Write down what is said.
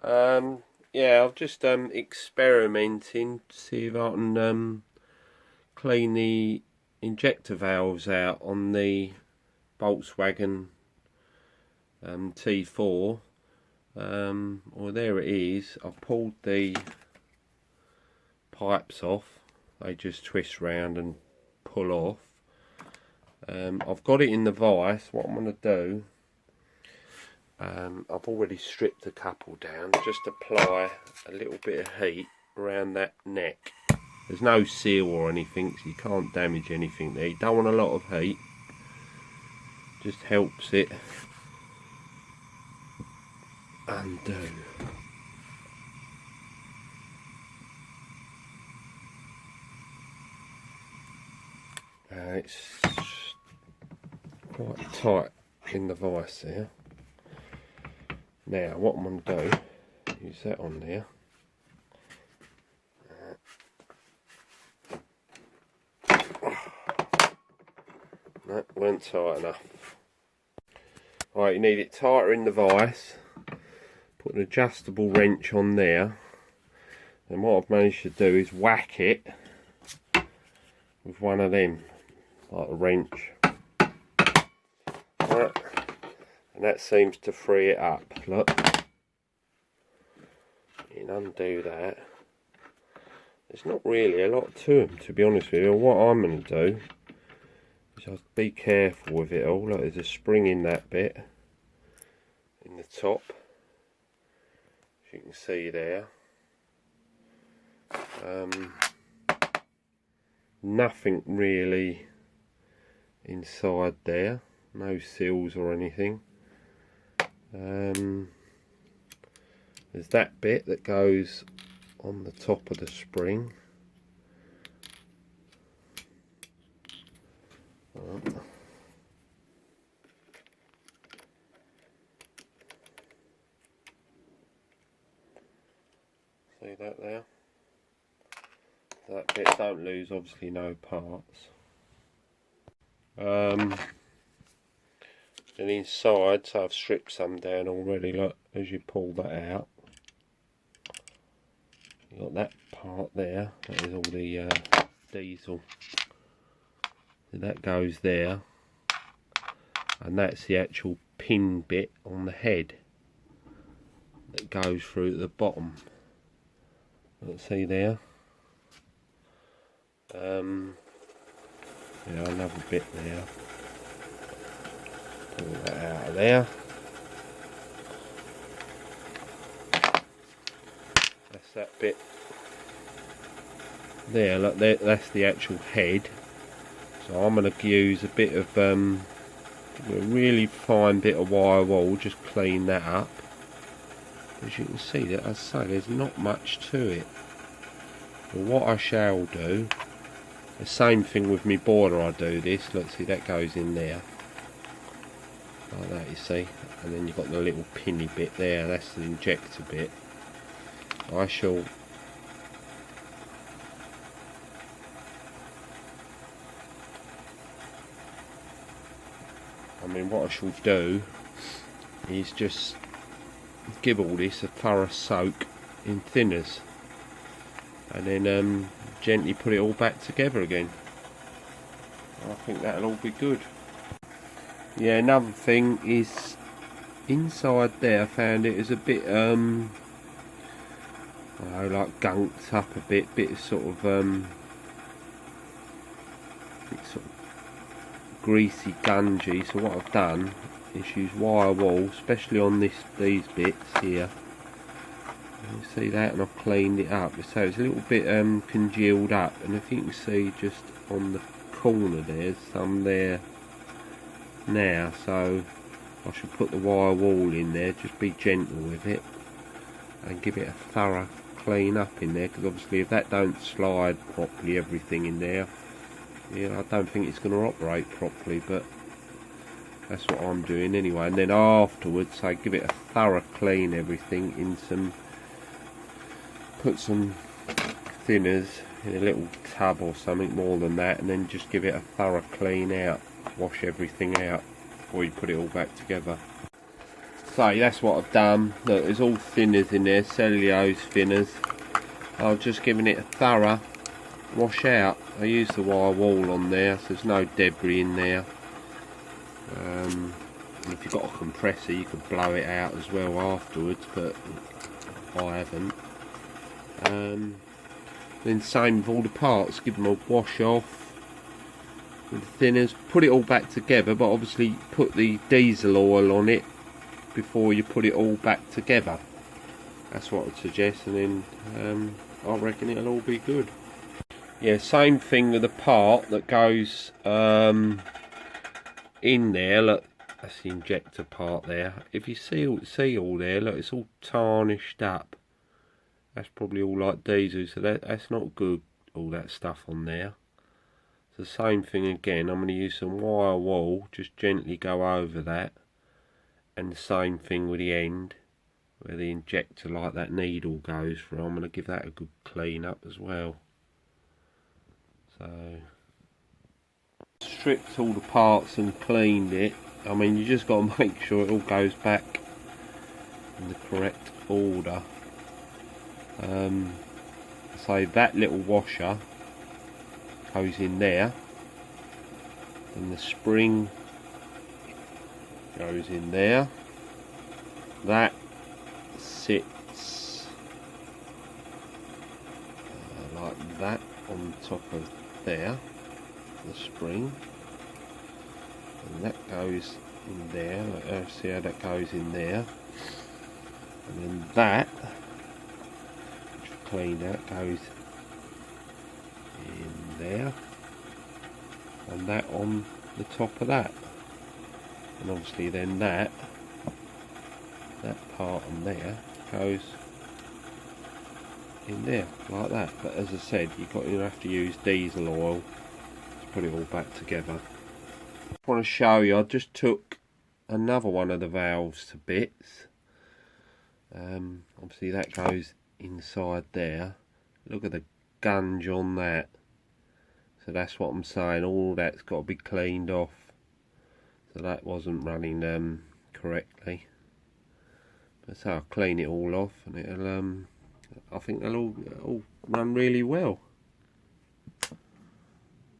Yeah, I've just experimenting to see if I can clean the injector valves out on the Volkswagen T4. Well, there it is. I've pulled the pipes off. They just twist round and pull off. I've got it in the vise. What I'm going to do, I've already stripped a couple down. Just apply a little bit of heat around that neck. There's no seal or anything, so you can't damage anything there. You don't want a lot of heat. Just helps it undo. It's quite tight in the vise there. Now what I'm going to do, use that on there. That weren't tight enough. Right, you need it tighter in the vise. Put an adjustable wrench on there. And what I've managed to do is whack it with one of them, like a wrench. Right. And that seems to free it up. Look. You can undo that. There's not really a lot to them, to be honest with you. What I'm going to do is I'll be careful with it all. Look, there's a spring in that bit, in the top, as you can see there. Nothing really inside there, no seals or anything. There's that bit that goes on the top of the spring. See that there? That bit don't lose, obviously no parts. And inside, so I've stripped some down already, look, as you pull that out. You got that part there, that is all the diesel. So that goes there. And that's the actual pin bit on the head that goes through at the bottom. Let's see there. Yeah, another bit there. Pull that out of there. That's that bit there. Look, there, that's the actual head. So I'm going to use a bit of a really fine bit of wire wool, just clean that up. As you can see, that as I say, there's not much to it. But what I shall do, the same thing with my boiler, I do this. Let's see, that goes in there like that, you see, and then you've got the little pinny bit there. That's the injector bit. I shall what I shall do is just give all this a thorough soak in thinners, and then gently put it all back together again. I think that'll all be good. Yeah, another thing is inside there, I found it is a bit I don't know, like gunked up a bit of sort of greasy gungy. So what I've done is use wire wool, especially on these bits here. You see that, and I've cleaned it up. So it's a little bit congealed up, and if you can see just on the corner there's some there now. So I should put the wire wool in there, just be gentle with it and give it a thorough clean up in there, because obviously if that don't slide properly, everything in there, yeah, I don't think it's going to operate properly. But that's what I'm doing anyway. And then afterwards I give it a thorough clean, everything in some, put some thinners in a little tub or something, more than that, and then just give it a thorough clean out, wash everything out before you put it all back together. So that's what I've done. Look, there's all thinners in there, cellulose thinners. I was just giving it a thorough wash out. I used the wire wool on there, so there's no debris in there. And if you've got a compressor, you could blow it out as well afterwards, but I haven't. Then same with all the parts, give them a wash off with the thinners, put it all back together, but obviously put the diesel oil on it before you put it all back together. That's what I'd suggest, and then I reckon it'll all be good. Yeah, same thing with the part that goes in there. Look, that's the injector part there. If you see all there, look, it's all tarnished up. That's probably all like diesel, so that's not good, all that stuff on there. So same thing again, I'm going to use some wire wool, just gently go over that. And the same thing with the end, where the injector, like that needle goes through. I'm going to give that a good clean up as well. So, stripped all the parts and cleaned it. I mean, you just got to make sure it all goes back in the correct order. So that little washer goes in there, and the spring goes in there. That sits like that on top of there, the spring, and that goes in there. See how that goes in there, and then that, which we cleaned out, goes in there, and that on the top of that. And obviously then that part on there goes in there like that. But as I said, you have to use diesel oil to put it all back together. I want to show you, I just took another one of the valves to bits. Obviously that goes inside there. Look at the gunge on that. So that's what I'm saying, all that's got to be cleaned off. So that wasn't running correctly. But so I'll clean it all off, and it'll I think they'll all run really well.